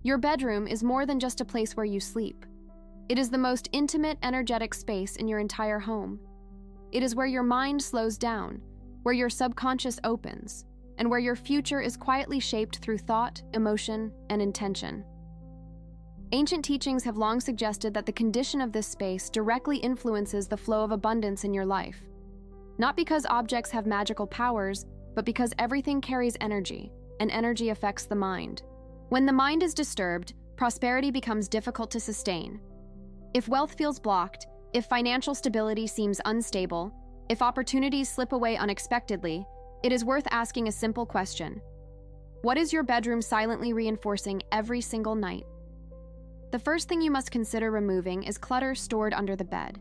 Your bedroom is more than just a place where you sleep. It is the most intimate, energetic space in your entire home. It is where your mind slows down, where your subconscious opens, and where your future is quietly shaped through thought, emotion, and intention. Ancient teachings have long suggested that the condition of this space directly influences the flow of abundance in your life. Not because objects have magical powers, but because everything carries energy, and energy affects the mind. When the mind is disturbed, prosperity becomes difficult to sustain. If wealth feels blocked, if financial stability seems unstable, if opportunities slip away unexpectedly, it is worth asking a simple question. What is your bedroom silently reinforcing every single night? The first thing you must consider removing is clutter stored under the bed.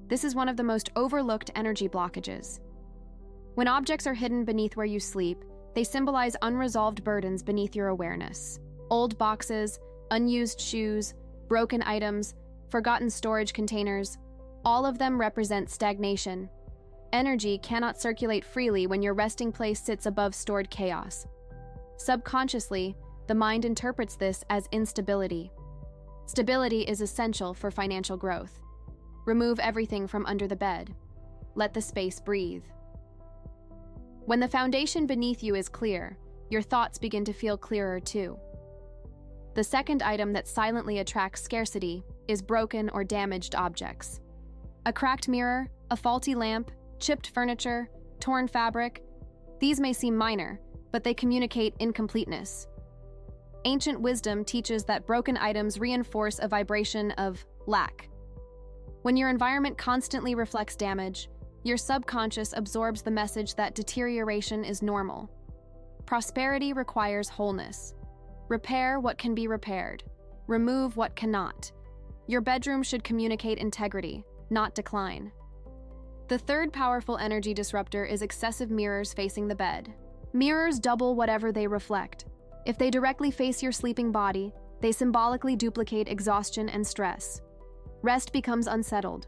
This is one of the most overlooked energy blockages. When objects are hidden beneath where you sleep, they symbolize unresolved burdens beneath your awareness. Old boxes, unused shoes, broken items, forgotten storage containers, all of them represent stagnation. Energy cannot circulate freely when your resting place sits above stored chaos. Subconsciously, the mind interprets this as instability. Stability is essential for financial growth. Remove everything from under the bed. Let the space breathe. When the foundation beneath you is clear, your thoughts begin to feel clearer too. The second item that silently attracts scarcity is broken or damaged objects. A cracked mirror, a faulty lamp, chipped furniture, torn fabric. These may seem minor, but they communicate incompleteness. Ancient wisdom teaches that broken items reinforce a vibration of lack. When your environment constantly reflects damage, your subconscious absorbs the message that deterioration is normal. Prosperity requires wholeness. Repair what can be repaired. Remove what cannot. Your bedroom should communicate integrity, not decline. The third powerful energy disruptor is excessive mirrors facing the bed. Mirrors double whatever they reflect. If they directly face your sleeping body, they symbolically duplicate exhaustion and stress. Rest becomes unsettled.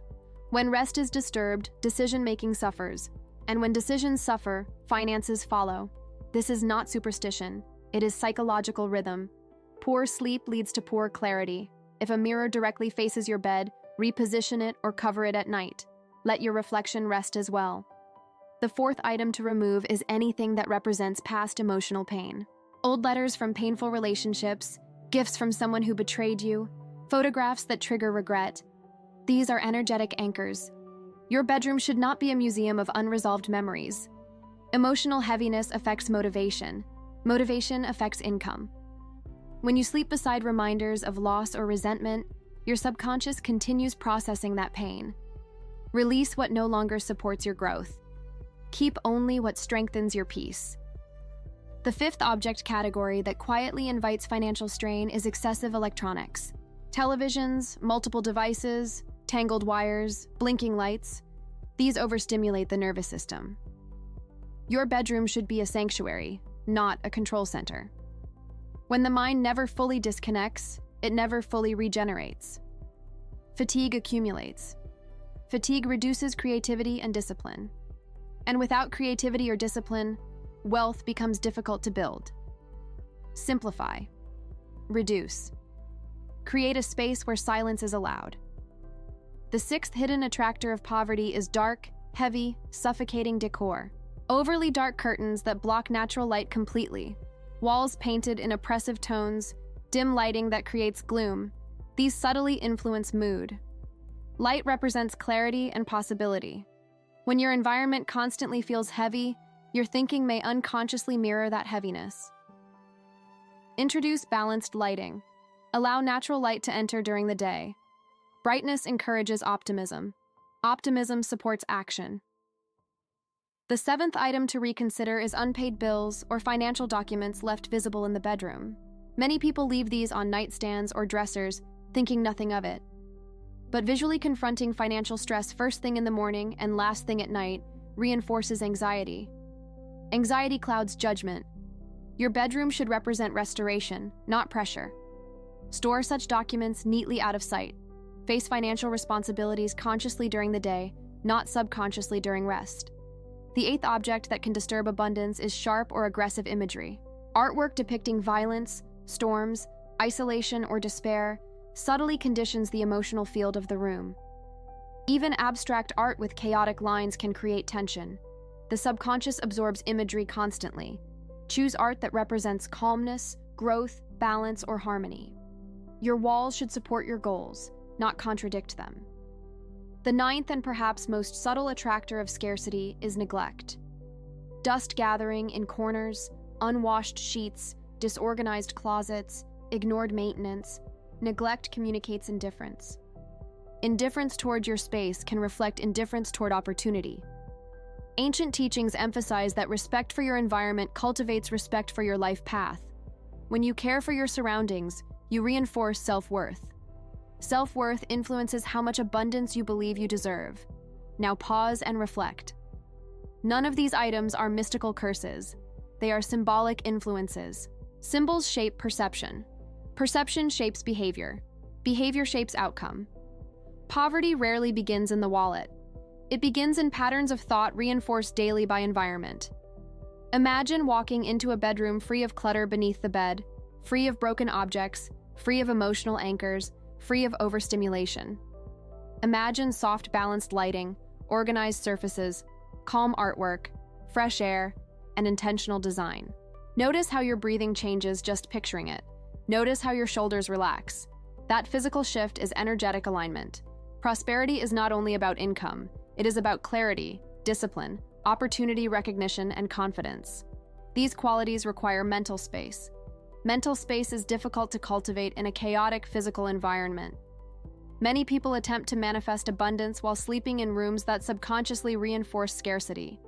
When rest is disturbed, decision-making suffers. And when decisions suffer, finances follow. This is not superstition. It is psychological rhythm. Poor sleep leads to poor clarity. If a mirror directly faces your bed, reposition it or cover it at night. Let your reflection rest as well. The fourth item to remove is anything that represents past emotional pain. Old letters from painful relationships, gifts from someone who betrayed you, photographs that trigger regret. These are energetic anchors. Your bedroom should not be a museum of unresolved memories. Emotional heaviness affects motivation. Motivation affects income. When you sleep beside reminders of loss or resentment, your subconscious continues processing that pain. Release what no longer supports your growth. Keep only what strengthens your peace. The fifth object category that quietly invites financial strain is excessive electronics. Televisions, multiple devices, tangled wires, blinking lights. These overstimulate the nervous system. Your bedroom should be a sanctuary, not a control center. When the mind never fully disconnects, it never fully regenerates. Fatigue accumulates. Fatigue reduces creativity and discipline. And without creativity or discipline, wealth becomes difficult to build. Simplify. Reduce. Create a space where silence is allowed. The sixth hidden attractor of poverty is dark, heavy, suffocating decor. Overly dark curtains that block natural light completely. Walls painted in oppressive tones, dim lighting that creates gloom. These subtly influence mood. Light represents clarity and possibility. When your environment constantly feels heavy, your thinking may unconsciously mirror that heaviness. Introduce balanced lighting. Allow natural light to enter during the day. Brightness encourages optimism. Optimism supports action. The seventh item to reconsider is unpaid bills or financial documents left visible in the bedroom. Many people leave these on nightstands or dressers, thinking nothing of it. But visually confronting financial stress first thing in the morning and last thing at night reinforces anxiety. Anxiety clouds judgment. Your bedroom should represent restoration, not pressure. Store such documents neatly out of sight. Face financial responsibilities consciously during the day, not subconsciously during rest. The eighth object that can disturb abundance is sharp or aggressive imagery. Artwork depicting violence, storms, isolation, or despair subtly conditions the emotional field of the room. Even abstract art with chaotic lines can create tension. The subconscious absorbs imagery constantly. Choose art that represents calmness, growth, balance, or harmony. Your walls should support your goals, not contradict them. The ninth and perhaps most subtle attractor of scarcity is neglect. Dust gathering in corners, unwashed sheets, disorganized closets, ignored maintenance. Neglect communicates indifference. Indifference toward your space can reflect indifference toward opportunity. Ancient teachings emphasize that respect for your environment cultivates respect for your life path. When you care for your surroundings, you reinforce self-worth. Self-worth influences how much abundance you believe you deserve. Now pause and reflect. None of these items are mystical curses. They are symbolic influences. Symbols shape perception. Perception shapes behavior. Behavior shapes outcome. Poverty rarely begins in the wallet. It begins in patterns of thought reinforced daily by environment. Imagine walking into a bedroom free of clutter beneath the bed, free of broken objects, free of emotional anchors, free of overstimulation. Imagine soft, balanced lighting, organized surfaces, calm artwork, fresh air, and intentional design. Notice how your breathing changes just picturing it. Notice how your shoulders relax. That physical shift is energetic alignment. Prosperity is not only about income, it is about clarity, discipline, opportunity recognition, and confidence. These qualities require mental space. Mental space is difficult to cultivate in a chaotic physical environment. Many people attempt to manifest abundance while sleeping in rooms that subconsciously reinforce scarcity.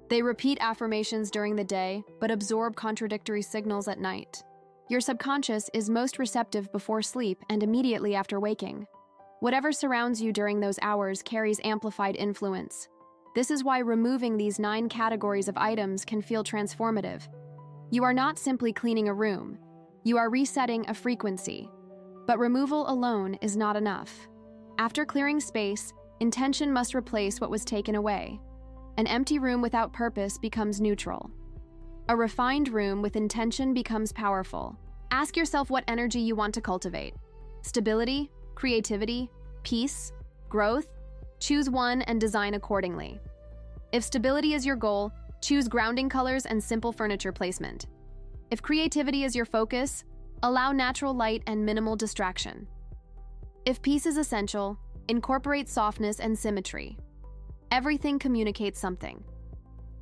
They repeat affirmations during the day, but absorb contradictory signals at night. Your subconscious is most receptive before sleep and immediately after waking. Whatever surrounds you during those hours carries amplified influence. This is why removing these 9 categories of items can feel transformative. You are not simply cleaning a room. You are resetting a frequency. But removal alone is not enough. After clearing space, intention must replace what was taken away. An empty room without purpose becomes neutral. A refined room with intention becomes powerful. Ask yourself what energy you want to cultivate. Stability, creativity, peace, growth? Choose one and design accordingly. If stability is your goal, choose grounding colors and simple furniture placement. If creativity is your focus, allow natural light and minimal distraction. If peace is essential, incorporate softness and symmetry. Everything communicates something.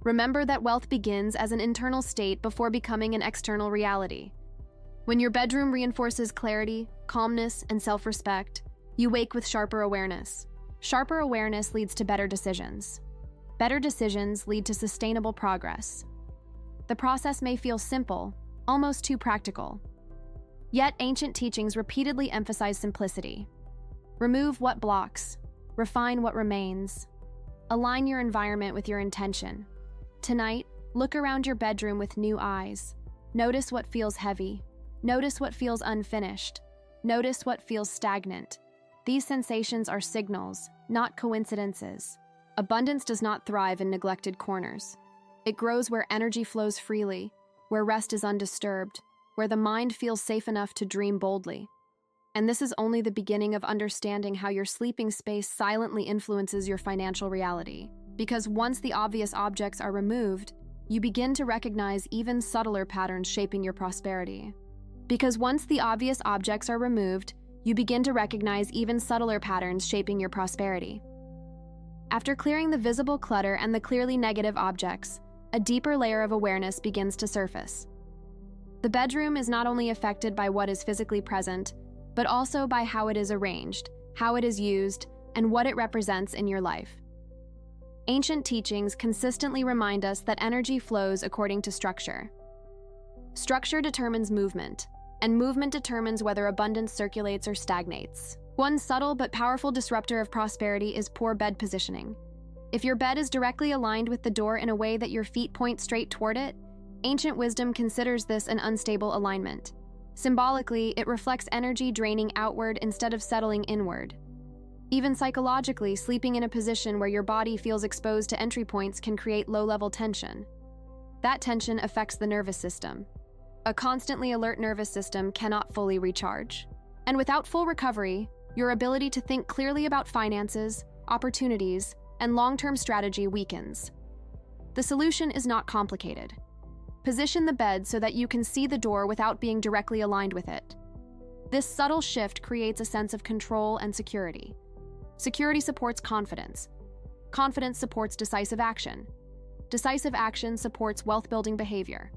Remember that wealth begins as an internal state before becoming an external reality. When your bedroom reinforces clarity, calmness, and self-respect, you wake with sharper awareness. Sharper awareness leads to better decisions. Better decisions lead to sustainable progress. The process may feel simple, almost too practical. Yet ancient teachings repeatedly emphasize simplicity. Remove what blocks, refine what remains. Align your environment with your intention. Tonight, look around your bedroom with new eyes. Notice what feels heavy. Notice what feels unfinished. Notice what feels stagnant. These sensations are signals, not coincidences. Abundance does not thrive in neglected corners. It grows where energy flows freely, where rest is undisturbed, where the mind feels safe enough to dream boldly. And this is only the beginning of understanding how your sleeping space silently influences your financial reality. Because once the obvious objects are removed, you begin to recognize even subtler patterns shaping your prosperity. Because once the obvious objects are removed, you begin to recognize even subtler patterns shaping your prosperity. After clearing the visible clutter and the clearly negative objects, a deeper layer of awareness begins to surface. The bedroom is not only affected by what is physically present, but also by how it is arranged, how it is used, and what it represents in your life. Ancient teachings consistently remind us that energy flows according to structure. Structure determines movement, and movement determines whether abundance circulates or stagnates. One subtle but powerful disruptor of prosperity is poor bed positioning. If your bed is directly aligned with the door in a way that your feet point straight toward it, ancient wisdom considers this an unstable alignment. Symbolically, it reflects energy draining outward instead of settling inward. Even psychologically, sleeping in a position where your body feels exposed to entry points can create low-level tension. That tension affects the nervous system. A constantly alert nervous system cannot fully recharge. And without full recovery, your ability to think clearly about finances, opportunities, and long-term strategy weakens. The solution is not complicated. Position the bed so that you can see the door without being directly aligned with it. This subtle shift creates a sense of control and security. Security supports confidence. Confidence supports decisive action. Decisive action supports wealth-building behavior.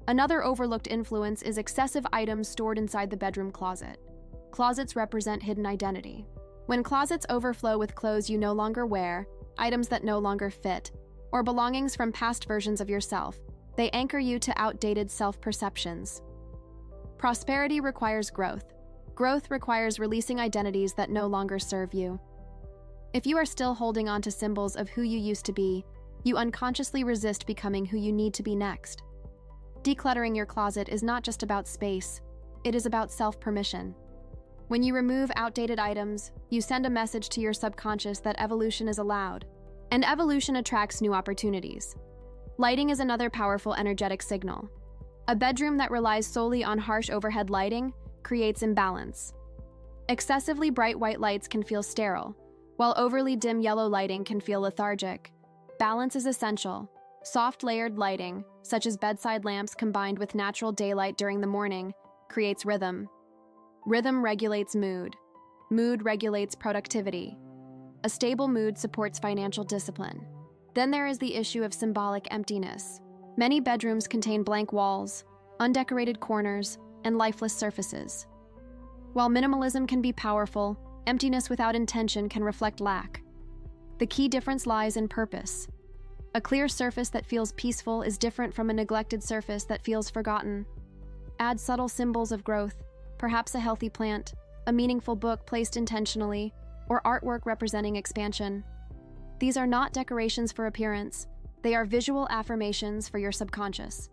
Another overlooked influence is excessive items stored inside the bedroom closet. Closets represent hidden identity. When closets overflow with clothes you no longer wear, items that no longer fit, or belongings from past versions of yourself, they anchor you to outdated self-perceptions. Prosperity requires growth. Growth requires releasing identities that no longer serve you. If you are still holding on to symbols of who you used to be, you unconsciously resist becoming who you need to be next. Decluttering your closet is not just about space, it is about self-permission. When you remove outdated items, you send a message to your subconscious that evolution is allowed, and evolution attracts new opportunities. Lighting is another powerful energetic signal. A bedroom that relies solely on harsh overhead lighting creates imbalance. Excessively bright white lights can feel sterile, while overly dim yellow lighting can feel lethargic. Balance is essential. Soft layered lighting, such as bedside lamps combined with natural daylight during the morning, creates rhythm. Rhythm regulates mood. Mood regulates productivity. A stable mood supports financial discipline. Then there is the issue of symbolic emptiness. Many bedrooms contain blank walls, undecorated corners, and lifeless surfaces. While minimalism can be powerful, emptiness without intention can reflect lack. The key difference lies in purpose. A clear surface that feels peaceful is different from a neglected surface that feels forgotten. Add subtle symbols of growth, perhaps a healthy plant, a meaningful book placed intentionally, or artwork representing expansion. These are not decorations for appearance, they are visual affirmations for your subconscious.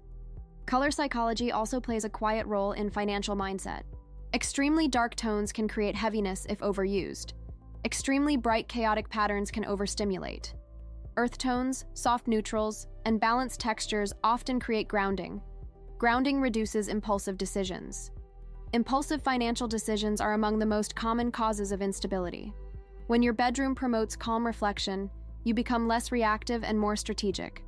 Color psychology also plays a quiet role in financial mindset. Extremely dark tones can create heaviness if overused. Extremely bright, chaotic patterns can overstimulate. Earth tones, soft neutrals, and balanced textures often create grounding. Grounding reduces impulsive decisions. Impulsive financial decisions are among the most common causes of instability. When your bedroom promotes calm reflection, you become less reactive and more strategic.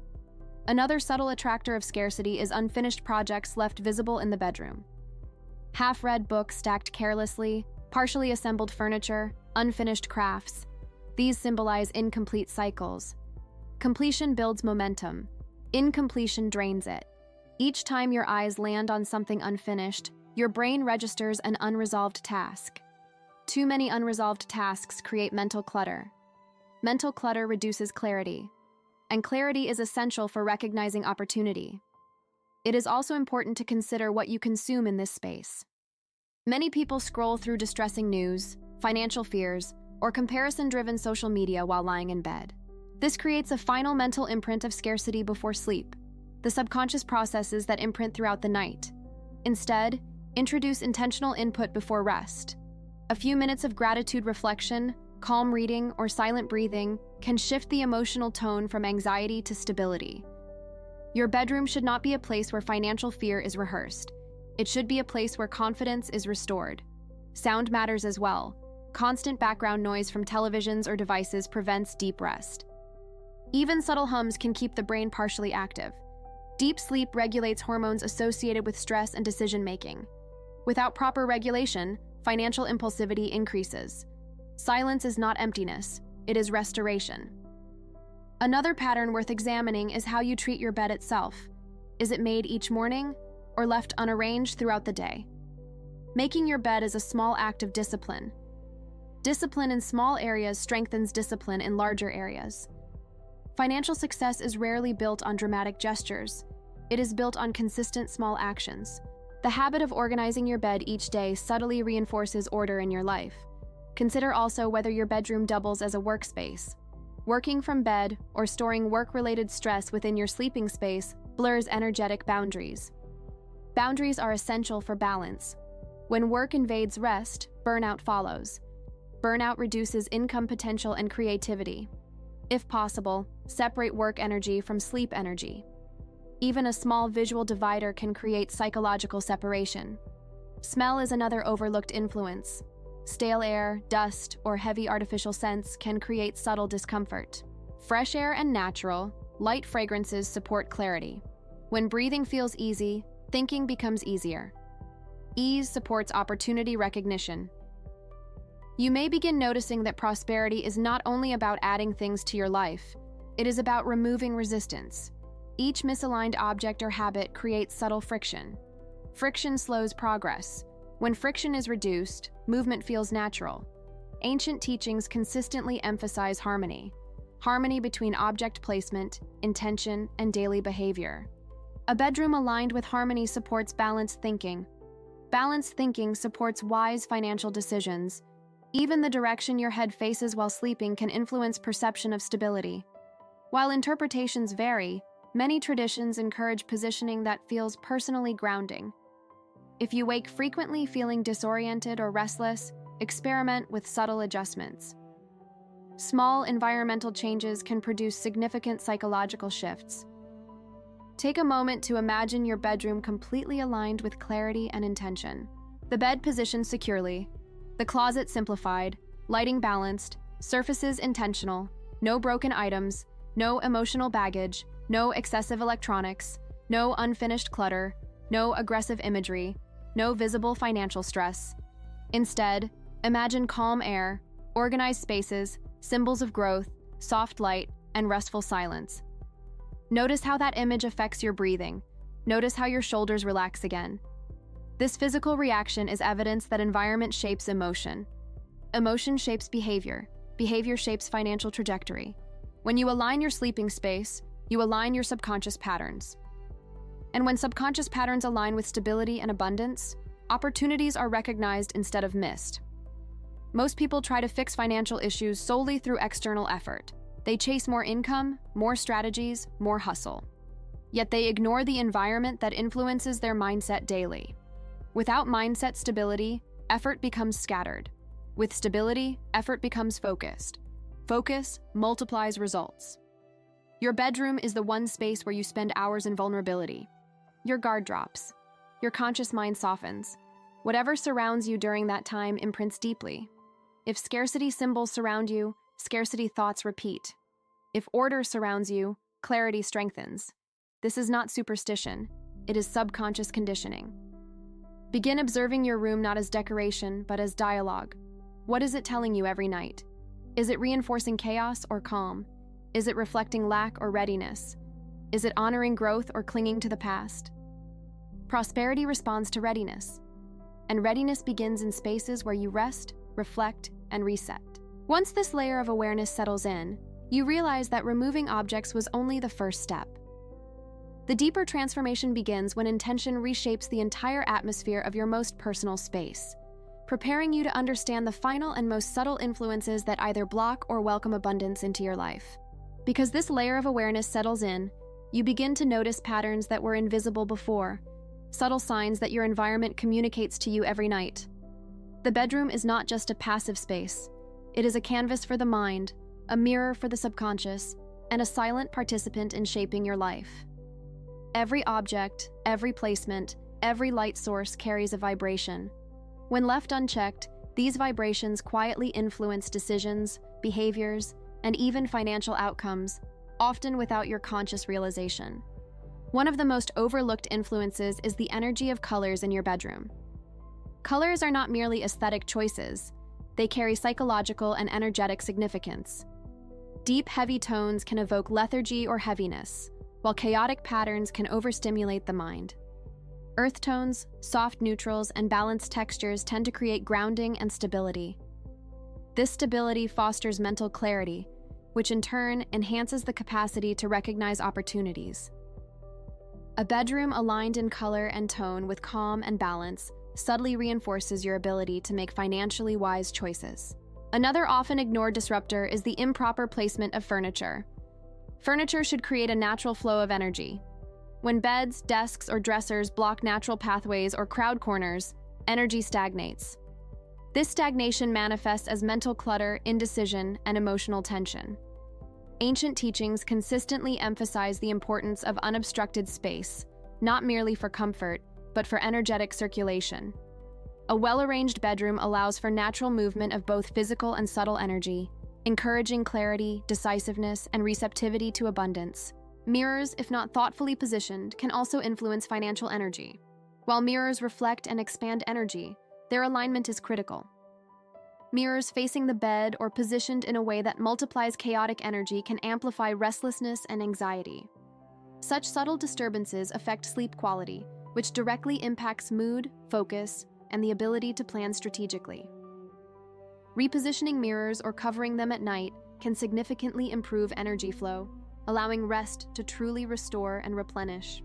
Another subtle attractor of scarcity is unfinished projects left visible in the bedroom. Half-read books stacked carelessly, partially assembled furniture, unfinished crafts. These symbolize incomplete cycles. Completion builds momentum. Incompletion drains it. Each time your eyes land on something unfinished, your brain registers an unresolved task. Too many unresolved tasks create mental clutter. Mental clutter reduces clarity, and clarity is essential for recognizing opportunity. It is also important to consider what you consume in this space. Many people scroll through distressing news, financial fears, or comparison-driven social media while lying in bed. This creates a final mental imprint of scarcity before sleep. The subconscious processes that imprint throughout the night. Instead, introduce intentional input before rest. A few minutes of gratitude reflection, calm reading, or silent breathing can shift the emotional tone from anxiety to stability. Your bedroom should not be a place where financial fear is rehearsed. It should be a place where confidence is restored. Sound matters as well. Constant background noise from televisions or devices prevents deep rest. Even subtle hums can keep the brain partially active. Deep sleep regulates hormones associated with stress and decision-making. Without proper regulation, financial impulsivity increases. Silence is not emptiness, it is restoration. Another pattern worth examining is how you treat your bed itself. Is it made each morning or left unarranged throughout the day? Making your bed is a small act of discipline. Discipline in small areas strengthens discipline in larger areas. Financial success is rarely built on dramatic gestures. It is built on consistent small actions. The habit of organizing your bed each day subtly reinforces order in your life. Consider also whether your bedroom doubles as a workspace. Working from bed or storing work-related stress within your sleeping space blurs energetic boundaries. Boundaries are essential for balance. When work invades rest, burnout follows. Burnout reduces income potential and creativity. If possible, separate work energy from sleep energy. Even a small visual divider can create psychological separation. Smell is another overlooked influence. Stale air, dust, or heavy artificial scents can create subtle discomfort. Fresh air and natural, light fragrances support clarity. When breathing feels easy, thinking becomes easier. Ease supports opportunity recognition. You may begin noticing that prosperity is not only about adding things to your life, it is about removing resistance. Each misaligned object or habit creates subtle friction. Friction slows progress. When friction is reduced, movement feels natural. Ancient teachings consistently emphasize harmony. Harmony between object placement, intention, and daily behavior. A bedroom aligned with harmony supports balanced thinking. Balanced thinking supports wise financial decisions. Even the direction your head faces while sleeping can influence perception of stability. While interpretations vary, many traditions encourage positioning that feels personally grounding. If you wake frequently feeling disoriented or restless, experiment with subtle adjustments. Small environmental changes can produce significant psychological shifts. Take a moment to imagine your bedroom completely aligned with clarity and intention. The bed positioned securely, the closet simplified, lighting balanced, surfaces intentional, no broken items, no emotional baggage, no excessive electronics, no unfinished clutter, no aggressive imagery, no visible financial stress. Instead, imagine calm air, organized spaces, symbols of growth, soft light, and restful silence. Notice how that image affects your breathing. Notice how your shoulders relax again. This physical reaction is evidence that environment shapes emotion. Emotion shapes behavior. Behavior shapes financial trajectory. When you align your sleeping space, you align your subconscious patterns. And when subconscious patterns align with stability and abundance, opportunities are recognized instead of missed. Most people try to fix financial issues solely through external effort. They chase more income, more strategies, more hustle. Yet they ignore the environment that influences their mindset daily. Without mindset stability, effort becomes scattered. With stability, effort becomes focused. Focus multiplies results. Your bedroom is the one space where you spend hours in vulnerability. Your guard drops. Your conscious mind softens. Whatever surrounds you during that time imprints deeply. If scarcity symbols surround you, scarcity thoughts repeat. If order surrounds you, clarity strengthens. This is not superstition. It is subconscious conditioning. Begin observing your room not as decoration, but as dialogue. What is it telling you every night? Is it reinforcing chaos or calm? Is it reflecting lack or readiness? Is it honoring growth or clinging to the past? Prosperity responds to readiness, and readiness begins in spaces where you rest, reflect, and reset. Once this layer of awareness settles in, you realize that removing objects was only the first step. The deeper transformation begins when intention reshapes the entire atmosphere of your most personal space, preparing you to understand the final and most subtle influences that either block or welcome abundance into your life. Because this layer of awareness settles in, you begin to notice patterns that were invisible before, subtle signs that your environment communicates to you every night. The bedroom is not just a passive space. It is a canvas for the mind, a mirror for the subconscious, and a silent participant in shaping your life. Every object, every placement, every light source carries a vibration. When left unchecked, these vibrations quietly influence decisions, behaviors, and even financial outcomes, often without your conscious realization. One of the most overlooked influences is the energy of colors in your bedroom. Colors are not merely aesthetic choices. They carry psychological and energetic significance. Deep, heavy tones can evoke lethargy or heaviness, while chaotic patterns can overstimulate the mind. Earth tones, soft neutrals, and balanced textures tend to create grounding and stability. This stability fosters mental clarity, which in turn enhances the capacity to recognize opportunities. A bedroom aligned in color and tone with calm and balance subtly reinforces your ability to make financially wise choices. Another often ignored disruptor is the improper placement of furniture. Furniture should create a natural flow of energy. When beds, desks, or dressers block natural pathways or crowd corners, energy stagnates. This stagnation manifests as mental clutter, indecision, and emotional tension. Ancient teachings consistently emphasize the importance of unobstructed space, not merely for comfort, but for energetic circulation. A well-arranged bedroom allows for natural movement of both physical and subtle energy, encouraging clarity, decisiveness, and receptivity to abundance. Mirrors, if not thoughtfully positioned, can also influence financial energy. While mirrors reflect and expand energy, their alignment is critical. Mirrors facing the bed or positioned in a way that multiplies chaotic energy can amplify restlessness and anxiety. Such subtle disturbances affect sleep quality, which directly impacts mood, focus, and the ability to plan strategically. Repositioning mirrors or covering them at night can significantly improve energy flow, allowing rest to truly restore and replenish.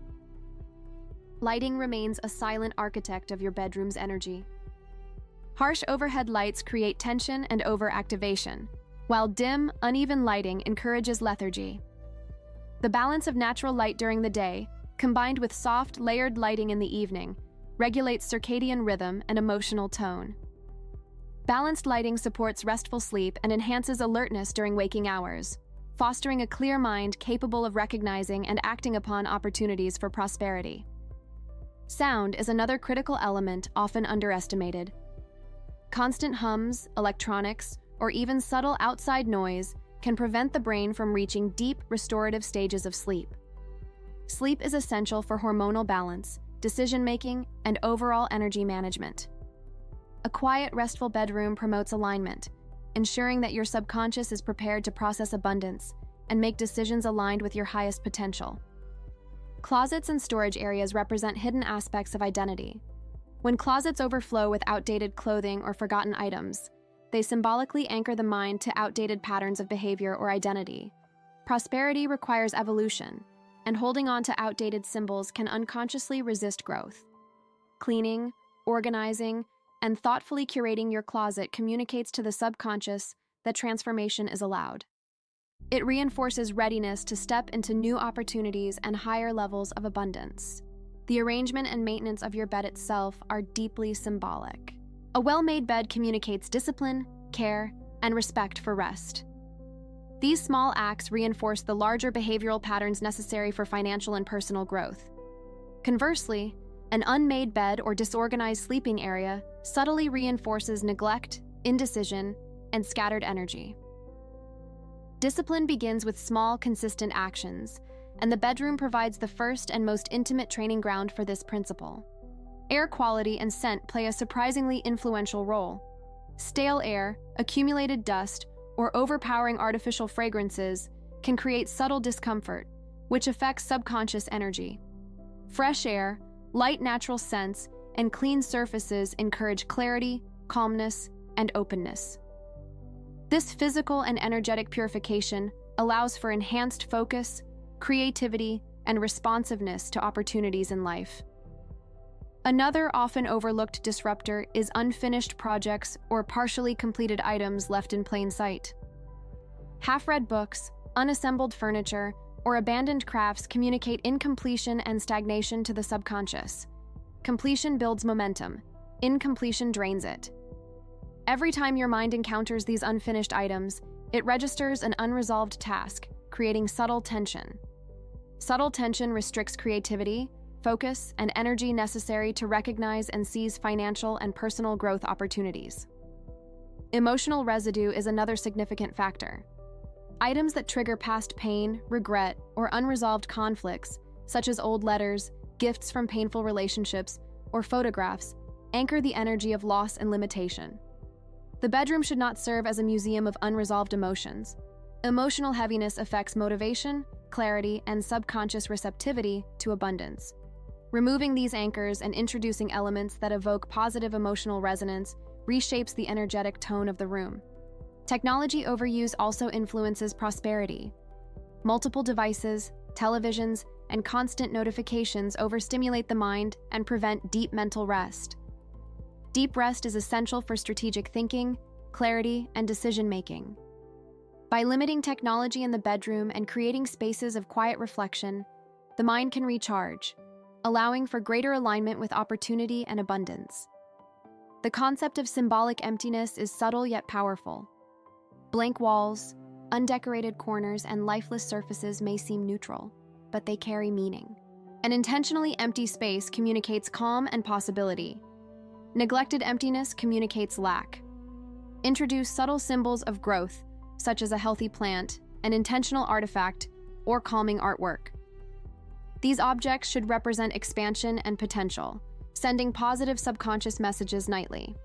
Lighting remains a silent architect of your bedroom's energy. Harsh overhead lights create tension and overactivation, while dim, uneven lighting encourages lethargy. The balance of natural light during the day, combined with soft, layered lighting in the evening, regulates circadian rhythm and emotional tone. Balanced lighting supports restful sleep and enhances alertness during waking hours, fostering a clear mind capable of recognizing and acting upon opportunities for prosperity. Sound is another critical element often underestimated. Constant hums, electronics, or even subtle outside noise can prevent the brain from reaching deep, restorative stages of sleep. Sleep is essential for hormonal balance, decision-making, and overall energy management. A quiet, restful bedroom promotes alignment, ensuring that your subconscious is prepared to process abundance and make decisions aligned with your highest potential. Closets and storage areas represent hidden aspects of identity. When closets overflow with outdated clothing or forgotten items, they symbolically anchor the mind to outdated patterns of behavior or identity. Prosperity requires evolution, and holding on to outdated symbols can unconsciously resist growth. Cleaning, organizing, and thoughtfully curating your closet communicates to the subconscious that transformation is allowed. It reinforces readiness to step into new opportunities and higher levels of abundance. The arrangement and maintenance of your bed itself are deeply symbolic. A well-made bed communicates discipline, care, and respect for rest. These small acts reinforce the larger behavioral patterns necessary for financial and personal growth. Conversely, an unmade bed or disorganized sleeping area subtly reinforces neglect, indecision, and scattered energy. Discipline begins with small, consistent actions, and the bedroom provides the first and most intimate training ground for this principle. Air quality and scent play a surprisingly influential role. Stale air, accumulated dust, or overpowering artificial fragrances can create subtle discomfort, which affects subconscious energy. Fresh air, light natural scents, and clean surfaces encourage clarity, calmness, and openness. This physical and energetic purification allows for enhanced focus, creativity, and responsiveness to opportunities in life. Another often overlooked disruptor is unfinished projects or partially completed items left in plain sight. Half-read books, unassembled furniture, or abandoned crafts communicate incompletion and stagnation to the subconscious. Completion builds momentum. Incompletion drains it. Every time your mind encounters these unfinished items, it registers an unresolved task, creating subtle tension. Subtle tension restricts creativity, focus, and energy necessary to recognize and seize financial and personal growth opportunities. Emotional residue is another significant factor. Items that trigger past pain, regret, or unresolved conflicts, such as old letters, gifts from painful relationships, or photographs, anchor the energy of loss and limitation. The bedroom should not serve as a museum of unresolved emotions. Emotional heaviness affects motivation, clarity, and subconscious receptivity to abundance. Removing these anchors and introducing elements that evoke positive emotional resonance reshapes the energetic tone of the room. Technology overuse also influences prosperity. Multiple devices, televisions, and constant notifications overstimulate the mind and prevent deep mental rest. Deep rest is essential for strategic thinking, clarity, and decision-making. By limiting technology in the bedroom and creating spaces of quiet reflection, the mind can recharge, allowing for greater alignment with opportunity and abundance. The concept of symbolic emptiness is subtle yet powerful. Blank walls, Undecorated corners and lifeless surfaces may seem neutral, but they carry meaning. An intentionally empty space communicates calm and possibility. Neglected emptiness communicates lack. Introduce subtle symbols of growth, such as a healthy plant, an intentional artifact, or calming artwork. These objects should represent expansion and potential, sending positive subconscious messages nightly.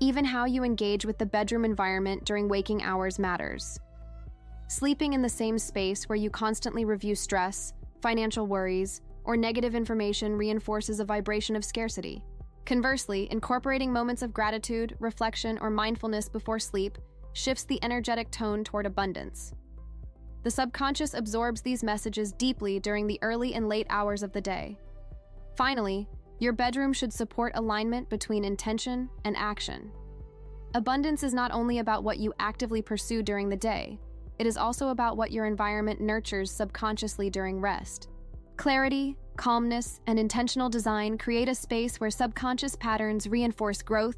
Even how you engage with the bedroom environment during waking hours matters. Sleeping in the same space where you constantly review stress, financial worries, or negative information reinforces a vibration of scarcity. Conversely, incorporating moments of gratitude, reflection, or mindfulness before sleep shifts the energetic tone toward abundance. The subconscious absorbs these messages deeply during the early and late hours of the day. Finally, your bedroom should support alignment between intention and action. Abundance is not only about what you actively pursue during the day, it is also about what your environment nurtures subconsciously during rest. Clarity, calmness, and intentional design create a space where subconscious patterns reinforce growth,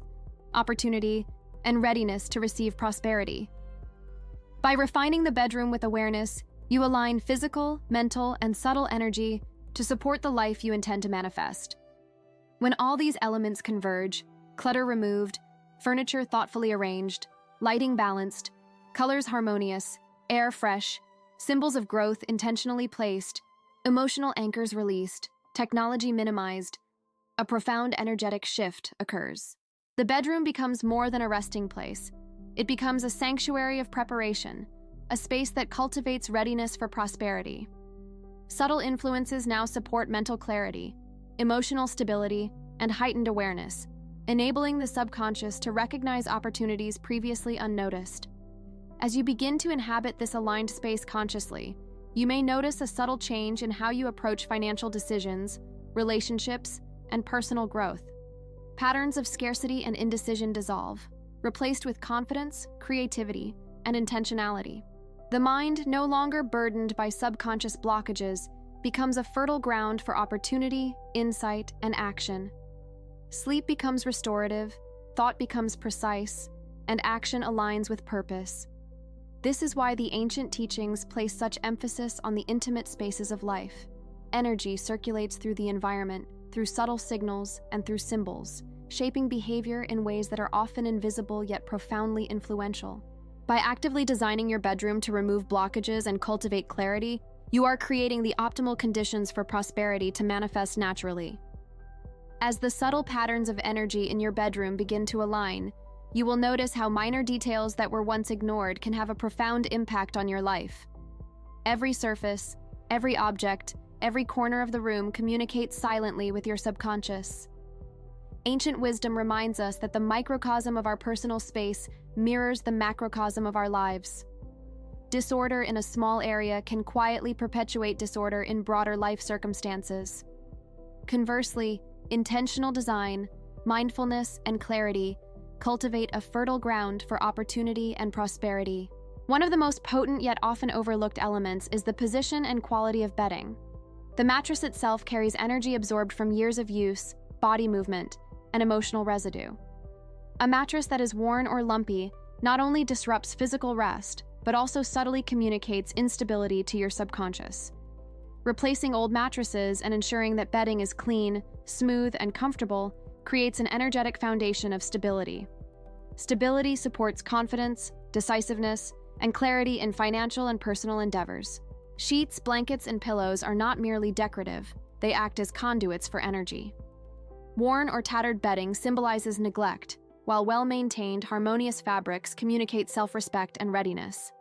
opportunity, and readiness to receive prosperity. By refining the bedroom with awareness, you align physical, mental, and subtle energy to support the life you intend to manifest. When all these elements converge, clutter removed, furniture thoughtfully arranged, lighting balanced, colors harmonious, air fresh, symbols of growth intentionally placed, emotional anchors released, technology minimized, a profound energetic shift occurs. The bedroom becomes more than a resting place. It becomes a sanctuary of preparation, a space that cultivates readiness for prosperity. Subtle influences now support mental clarity, emotional stability, and heightened awareness, enabling the subconscious to recognize opportunities previously unnoticed. As you begin to inhabit this aligned space consciously, you may notice a subtle change in how you approach financial decisions, relationships, and personal growth. Patterns of scarcity and indecision dissolve, replaced with confidence, creativity, and intentionality. The mind, no longer burdened by subconscious blockages, becomes a fertile ground for opportunity, insight, and action. Sleep becomes restorative, thought becomes precise, and action aligns with purpose. This is why the ancient teachings place such emphasis on the intimate spaces of life. Energy circulates through the environment, through subtle signals, and through symbols, shaping behavior in ways that are often invisible yet profoundly influential. By actively designing your bedroom to remove blockages and cultivate clarity, you are creating the optimal conditions for prosperity to manifest naturally. As the subtle patterns of energy in your bedroom begin to align, you will notice how minor details that were once ignored can have a profound impact on your life. Every surface, every object, every corner of the room communicates silently with your subconscious. Ancient wisdom reminds us that the microcosm of our personal space mirrors the macrocosm of our lives. Disorder in a small area can quietly perpetuate disorder in broader life circumstances. Conversely, intentional design, mindfulness, and clarity cultivate a fertile ground for opportunity and prosperity. One of the most potent yet often overlooked elements is the position and quality of bedding. The mattress itself carries energy absorbed from years of use, body movement, and emotional residue. A mattress that is worn or lumpy not only disrupts physical rest, but also subtly communicates instability to your subconscious. Replacing old mattresses and ensuring that bedding is clean, smooth, and comfortable creates an energetic foundation of stability. Stability supports confidence, decisiveness, and clarity in financial and personal endeavors. Sheets, blankets, and pillows are not merely decorative, they act as conduits for energy. Worn or tattered bedding symbolizes neglect, while well-maintained, harmonious fabrics communicate self-respect and readiness.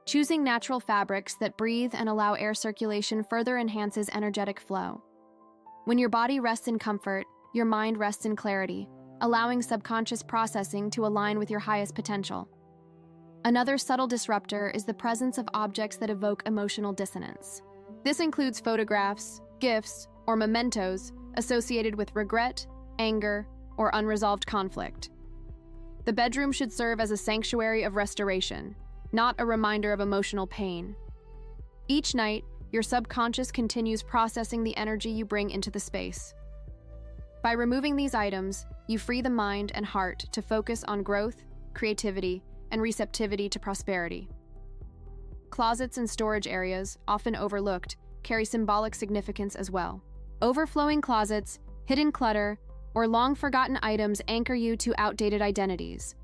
Choosing natural fabrics that breathe and allow air circulation further enhances energetic flow. When your body rests in comfort, your mind rests in clarity, allowing subconscious processing to align with your highest potential. Another subtle disruptor is the presence of objects that evoke emotional dissonance. This includes photographs, gifts, or mementos associated with regret, anger, or unresolved conflict. The bedroom should serve as a sanctuary of restoration, not a reminder of emotional pain. Each night, your subconscious continues processing the energy you bring into the space. By removing these items, you free the mind and heart to focus on growth, creativity, and receptivity to prosperity. Closets and storage areas, often overlooked, carry symbolic significance as well. Overflowing closets, hidden clutter, or long-forgotten items anchor you to outdated identities.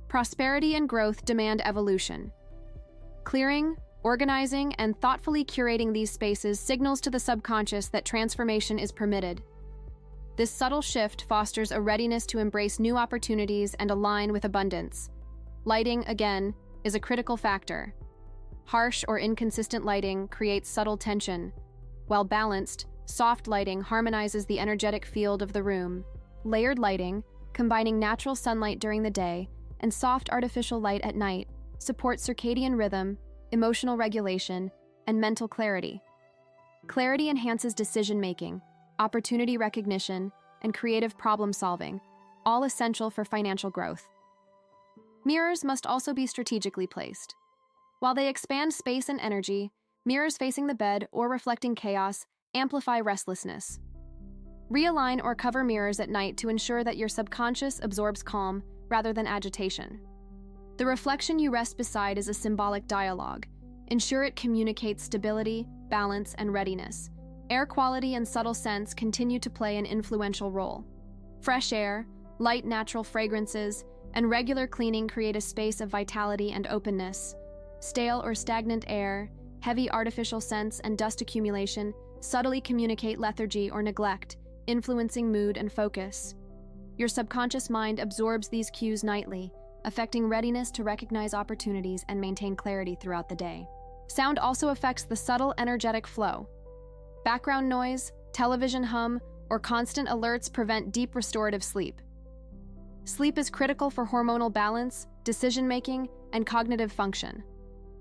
Prosperity and growth demand evolution. Clearing, organizing, and thoughtfully curating these spaces signals to the subconscious that transformation is permitted. This subtle shift fosters a readiness to embrace new opportunities and align with abundance. Lighting, again, is a critical factor. Harsh or inconsistent lighting creates subtle tension, while balanced, soft lighting harmonizes the energetic field of the room. Layered lighting, combining natural sunlight during the day and soft artificial light at night, supports circadian rhythm, emotional regulation, and mental clarity. Clarity enhances decision-making, opportunity recognition, and creative problem-solving, all essential for financial growth. Mirrors must also be strategically placed. While they expand space and energy, mirrors facing the bed or reflecting chaos amplify restlessness. Realign or cover mirrors at night to ensure that your subconscious absorbs calm rather than agitation. The reflection you rest beside is a symbolic dialogue. Ensure it communicates stability, balance, and readiness. Air quality and subtle scents continue to play an influential role. Fresh air, light natural fragrances, and regular cleaning create a space of vitality and openness. Stale or stagnant air, heavy artificial scents, and dust accumulation subtly communicate lethargy or neglect, influencing mood and focus. Your subconscious mind absorbs these cues nightly, affecting readiness to recognize opportunities and maintain clarity throughout the day. Sound also affects the subtle energetic flow. Background noise, television hum, or constant alerts prevent deep restorative sleep. Sleep is critical for hormonal balance, decision-making, and cognitive function.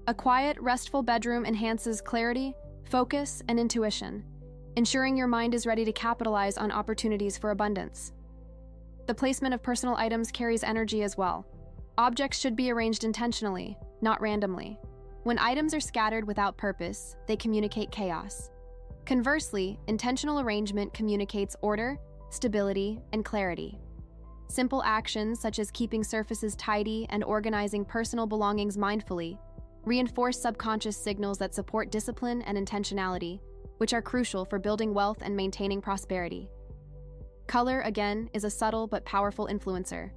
A quiet, restful bedroom enhances clarity, focus, and intuition, ensuring your mind is ready to capitalize on opportunities for abundance. The placement of personal items carries energy as well. Objects should be arranged intentionally, not randomly. When items are scattered without purpose, they communicate chaos. Conversely, intentional arrangement communicates order, stability, and clarity. Simple actions such as keeping surfaces tidy and organizing personal belongings mindfully reinforce subconscious signals that support discipline and intentionality, which are crucial for building wealth and maintaining prosperity. Color, again, is a subtle but powerful influencer.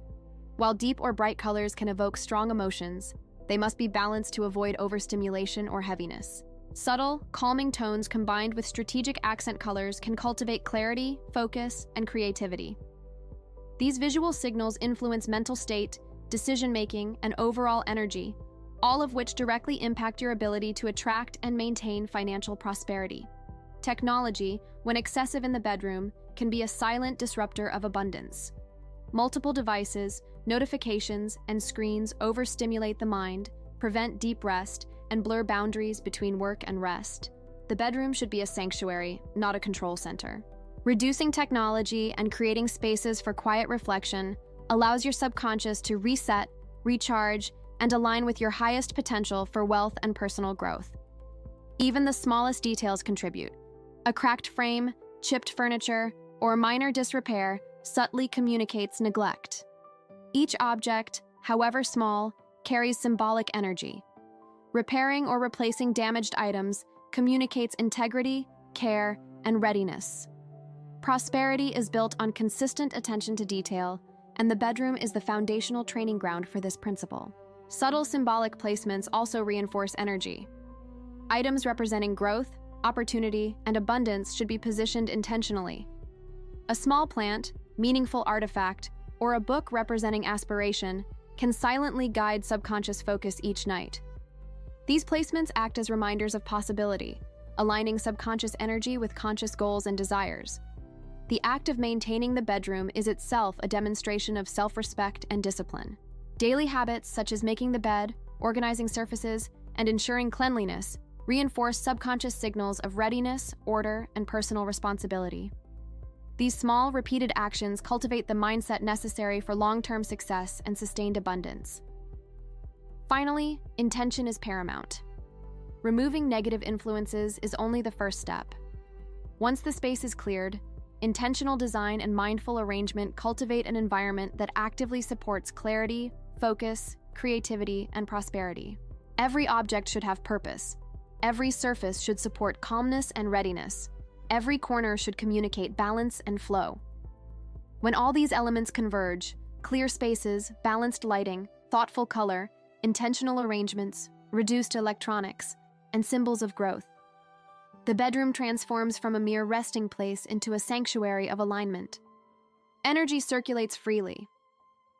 While deep or bright colors can evoke strong emotions, they must be balanced to avoid overstimulation or heaviness. Subtle, calming tones combined with strategic accent colors can cultivate clarity, focus, and creativity. These visual signals influence mental state, decision-making, and overall energy, all of which directly impact your ability to attract and maintain financial prosperity. Technology, when excessive in the bedroom, can be a silent disruptor of abundance. Multiple devices, notifications, and screens overstimulate the mind, prevent deep rest, and blur boundaries between work and rest. The bedroom should be a sanctuary, not a control center. Reducing technology and creating spaces for quiet reflection allows your subconscious to reset, recharge, and align with your highest potential for wealth and personal growth. Even the smallest details contribute. A cracked frame, chipped furniture, or minor disrepair subtly communicates neglect. Each object, however small, carries symbolic energy. Repairing or replacing damaged items communicates integrity, care, and readiness. Prosperity is built on consistent attention to detail, and the bedroom is the foundational training ground for this principle. Subtle symbolic placements also reinforce energy. Items representing growth, opportunity, and abundance should be positioned intentionally. A small plant, meaningful artifact, or a book representing aspiration can silently guide subconscious focus each night. These placements act as reminders of possibility, aligning subconscious energy with conscious goals and desires. The act of maintaining the bedroom is itself a demonstration of self-respect and discipline. Daily habits such as making the bed, organizing surfaces, and ensuring cleanliness reinforce subconscious signals of readiness, order, and personal responsibility. These small, repeated actions cultivate the mindset necessary for long-term success and sustained abundance. Finally, intention is paramount. Removing negative influences is only the first step. Once the space is cleared, intentional design and mindful arrangement cultivate an environment that actively supports clarity, focus, creativity, and prosperity. Every object should have purpose. Every surface should support calmness and readiness. Every corner should communicate balance and flow. When all these elements converge, clear spaces, balanced lighting, thoughtful color, intentional arrangements, reduced electronics, and symbols of growth, the bedroom transforms from a mere resting place into a sanctuary of alignment. Energy circulates freely.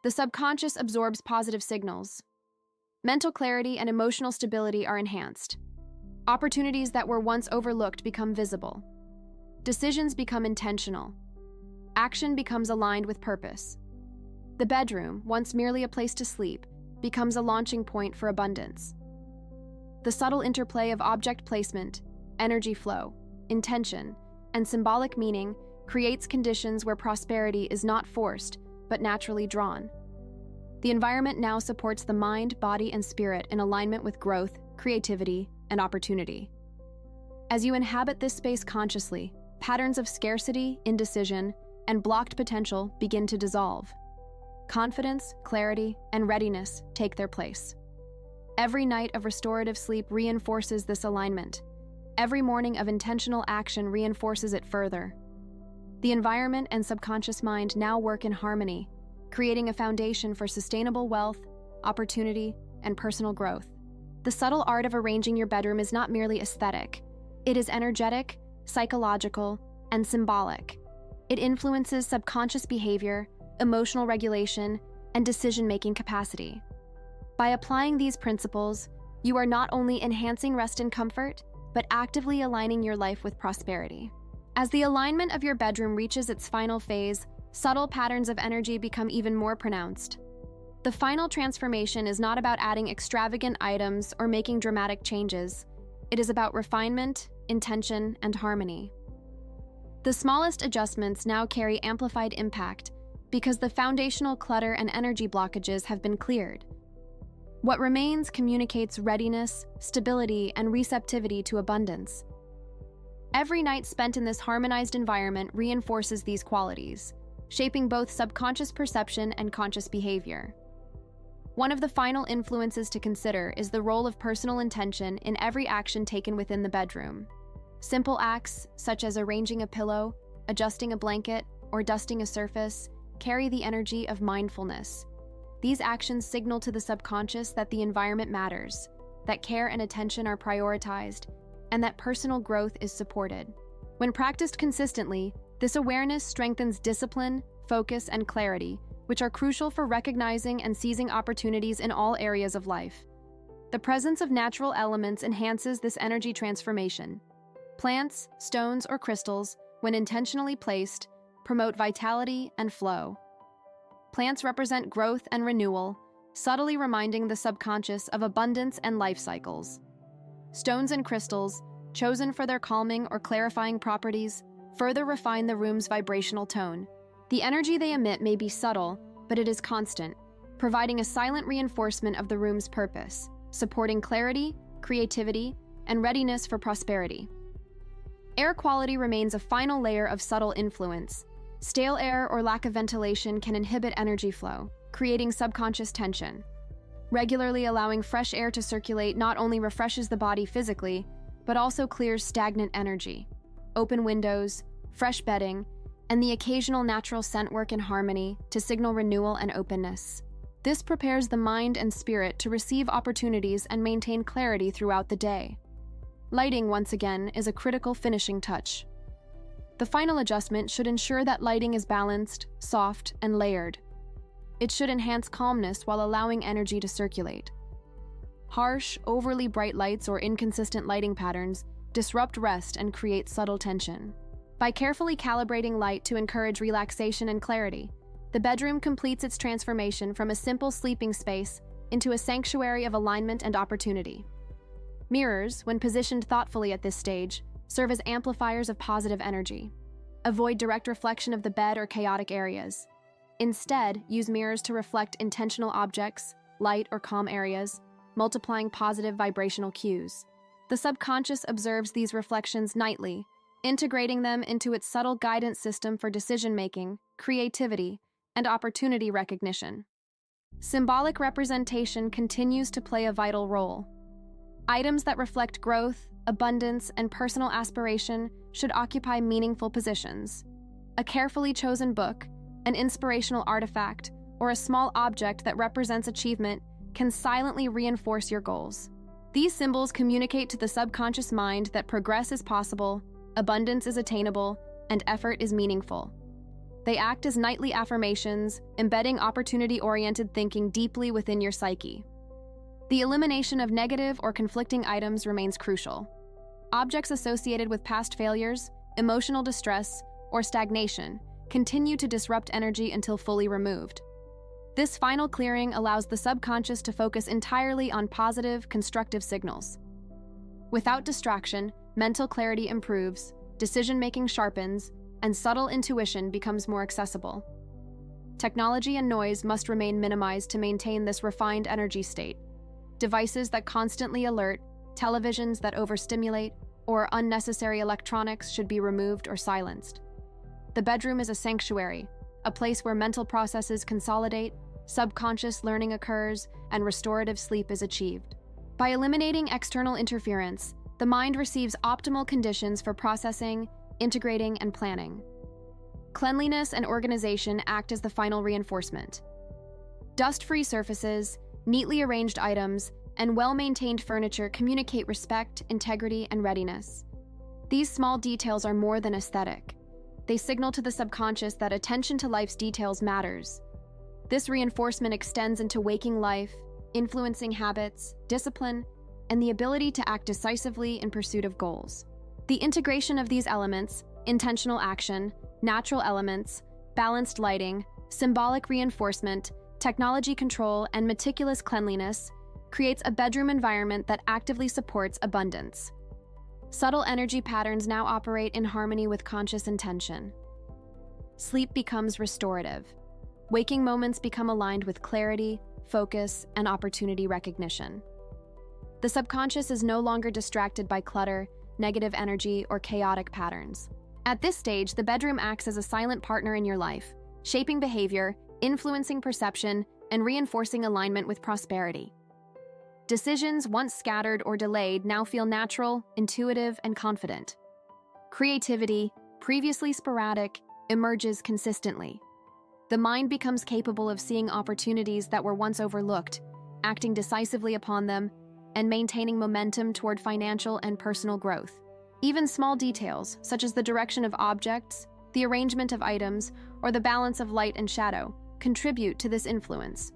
The subconscious absorbs positive signals. Mental clarity and emotional stability are enhanced. Opportunities that were once overlooked become visible. Decisions become intentional. Action becomes aligned with purpose. The bedroom, once merely a place to sleep, becomes a launching point for abundance. The subtle interplay of object placement, energy flow, intention, and symbolic meaning creates conditions where prosperity is not forced, but naturally drawn. The environment now supports the mind, body, and spirit in alignment with growth, creativity, and opportunity. As you inhabit this space consciously, patterns of scarcity, indecision, and blocked potential begin to dissolve. Confidence, clarity, and readiness take their place. Every night of restorative sleep reinforces this alignment. Every morning of intentional action reinforces it further. The environment and subconscious mind now work in harmony, creating a foundation for sustainable wealth, opportunity, and personal growth. The subtle art of arranging your bedroom is not merely aesthetic. It is energetic, psychological, and symbolic. It influences subconscious behavior, emotional regulation, and decision-making capacity. By applying these principles, you are not only enhancing rest and comfort, but actively aligning your life with prosperity. As the alignment of your bedroom reaches its final phase, subtle patterns of energy become even more pronounced. The final transformation is not about adding extravagant items or making dramatic changes. It is about refinement, intention, and harmony. The smallest adjustments now carry amplified impact because the foundational clutter and energy blockages have been cleared. What remains communicates readiness, stability, and receptivity to abundance. Every night spent in this harmonized environment reinforces these qualities, shaping both subconscious perception and conscious behavior. One of the final influences to consider is the role of personal intention in every action taken within the bedroom. Simple acts, such as arranging a pillow, adjusting a blanket, or dusting a surface, carry the energy of mindfulness. These actions signal to the subconscious that the environment matters, that care and attention are prioritized, and that personal growth is supported. When practiced consistently, this awareness strengthens discipline, focus, and clarity, which are crucial for recognizing and seizing opportunities in all areas of life. The presence of natural elements enhances this energy transformation. Plants, stones, or crystals, when intentionally placed, promote vitality and flow. Plants represent growth and renewal, subtly reminding the subconscious of abundance and life cycles. Stones and crystals, chosen for their calming or clarifying properties, further refine the room's vibrational tone. The energy they emit may be subtle, but it is constant, providing a silent reinforcement of the room's purpose, supporting clarity, creativity, and readiness for prosperity. Air quality remains a final layer of subtle influence. Stale air or lack of ventilation can inhibit energy flow, creating subconscious tension. Regularly allowing fresh air to circulate not only refreshes the body physically, but also clears stagnant energy. Open windows, fresh bedding, and the occasional natural scent work in harmony to signal renewal and openness. This prepares the mind and spirit to receive opportunities and maintain clarity throughout the day. Lighting, once again, is a critical finishing touch. The final adjustment should ensure that lighting is balanced, soft, and layered. It should enhance calmness while allowing energy to circulate. Harsh, overly bright lights or inconsistent lighting patterns disrupt rest and create subtle tension. By carefully calibrating light to encourage relaxation and clarity, the bedroom completes its transformation from a simple sleeping space into a sanctuary of alignment and opportunity. Mirrors, when positioned thoughtfully at this stage, serve as amplifiers of positive energy. Avoid direct reflection of the bed or chaotic areas. Instead, use mirrors to reflect intentional objects, light or calm areas, multiplying positive vibrational cues. The subconscious observes these reflections nightly, integrating them into its subtle guidance system for decision-making, creativity, and opportunity recognition. Symbolic representation continues to play a vital role. Items that reflect growth, abundance, and personal aspiration should occupy meaningful positions. A carefully chosen book, an inspirational artifact, or a small object that represents achievement can silently reinforce your goals. These symbols communicate to the subconscious mind that progress is possible, abundance is attainable, and effort is meaningful. They act as nightly affirmations, embedding opportunity-oriented thinking deeply within your psyche. The elimination of negative or conflicting items remains crucial. Objects associated with past failures, emotional distress, or stagnation continue to disrupt energy until fully removed. This final clearing allows the subconscious to focus entirely on positive, constructive signals. Without distraction, mental clarity improves, decision-making sharpens, and subtle intuition becomes more accessible. Technology and noise must remain minimized to maintain this refined energy state. Devices that constantly alert, televisions that overstimulate, or unnecessary electronics should be removed or silenced. The bedroom is a sanctuary, a place where mental processes consolidate, subconscious learning occurs, and restorative sleep is achieved. By eliminating external interference, the mind receives optimal conditions for processing, integrating, and planning. Cleanliness and organization act as the final reinforcement. Dust-free surfaces, neatly arranged items, and well-maintained furniture communicate respect, integrity, and readiness. These small details are more than aesthetic. They signal to the subconscious that attention to life's details matters. This reinforcement extends into waking life, influencing habits, discipline, and the ability to act decisively in pursuit of goals. The integration of these elements, intentional action, natural elements, balanced lighting, symbolic reinforcement, technology control, and meticulous cleanliness creates a bedroom environment that actively supports abundance. Subtle energy patterns now operate in harmony with conscious intention. Sleep becomes restorative. Waking moments become aligned with clarity, focus, and opportunity recognition. The subconscious is no longer distracted by clutter, negative energy, or chaotic patterns. At this stage, the bedroom acts as a silent partner in your life, shaping behavior, influencing perception, and reinforcing alignment with prosperity. Decisions once scattered or delayed now feel natural, intuitive, and confident. Creativity, previously sporadic, emerges consistently. The mind becomes capable of seeing opportunities that were once overlooked, acting decisively upon them, and maintaining momentum toward financial and personal growth. Even small details, such as the direction of objects, the arrangement of items, or the balance of light and shadow, contribute to this influence.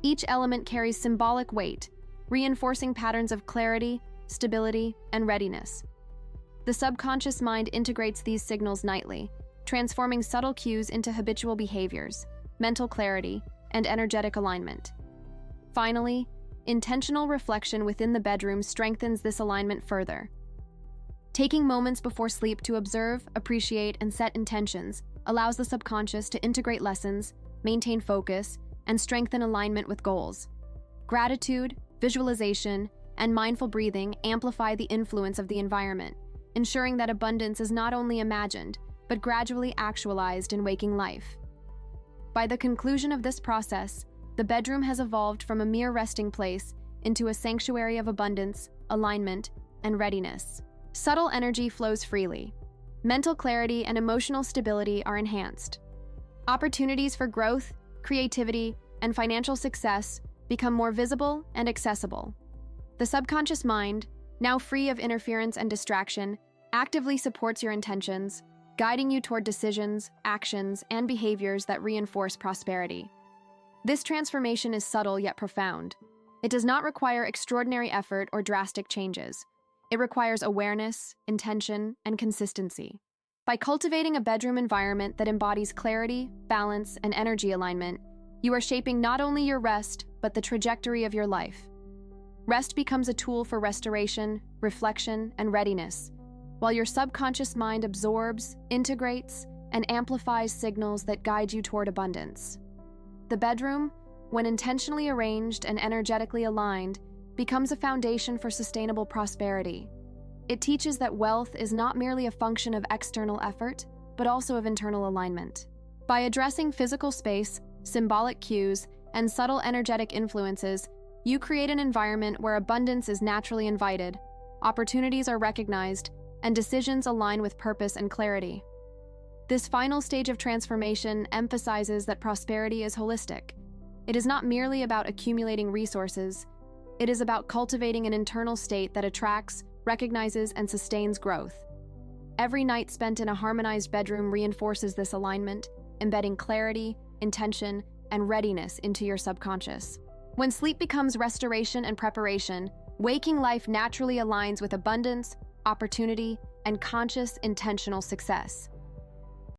Each element carries symbolic weight, reinforcing patterns of clarity, stability, and readiness. The subconscious mind integrates these signals nightly, transforming subtle cues into habitual behaviors, mental clarity, and energetic alignment. Finally, intentional reflection within the bedroom strengthens this alignment further. Taking moments before sleep to observe, appreciate, and set intentions allows the subconscious to integrate lessons, maintain focus, and strengthen alignment with goals. Gratitude, visualization, and mindful breathing amplify the influence of the environment, ensuring that abundance is not only imagined, but gradually actualized in waking life. By the conclusion of this process, the bedroom has evolved from a mere resting place into a sanctuary of abundance, alignment, and readiness. Subtle energy flows freely. Mental clarity and emotional stability are enhanced. Opportunities for growth, creativity, and financial success become more visible and accessible. The subconscious mind, now free of interference and distraction, actively supports your intentions, guiding you toward decisions, actions, and behaviors that reinforce prosperity. This transformation is subtle yet profound. It does not require extraordinary effort or drastic changes. It requires awareness, intention, and consistency. By cultivating a bedroom environment that embodies clarity, balance, and energy alignment, you are shaping not only your rest, but the trajectory of your life. Rest becomes a tool for restoration, reflection, and readiness, while your subconscious mind absorbs, integrates, and amplifies signals that guide you toward abundance. The bedroom, when intentionally arranged and energetically aligned, becomes a foundation for sustainable prosperity. It teaches that wealth is not merely a function of external effort, but also of internal alignment. By addressing physical space, symbolic cues, and subtle energetic influences, You create an environment where abundance is naturally invited, opportunities are recognized, and decisions align with purpose and clarity. This final stage of transformation emphasizes that prosperity is holistic. It is not merely about accumulating resources. It is about cultivating an internal state that attracts, recognizes, and sustains growth. Every night spent in a harmonized bedroom reinforces this alignment, embedding clarity, intention, and readiness into your subconscious. When sleep becomes restoration and preparation, waking life naturally aligns with abundance, opportunity, and conscious, intentional success.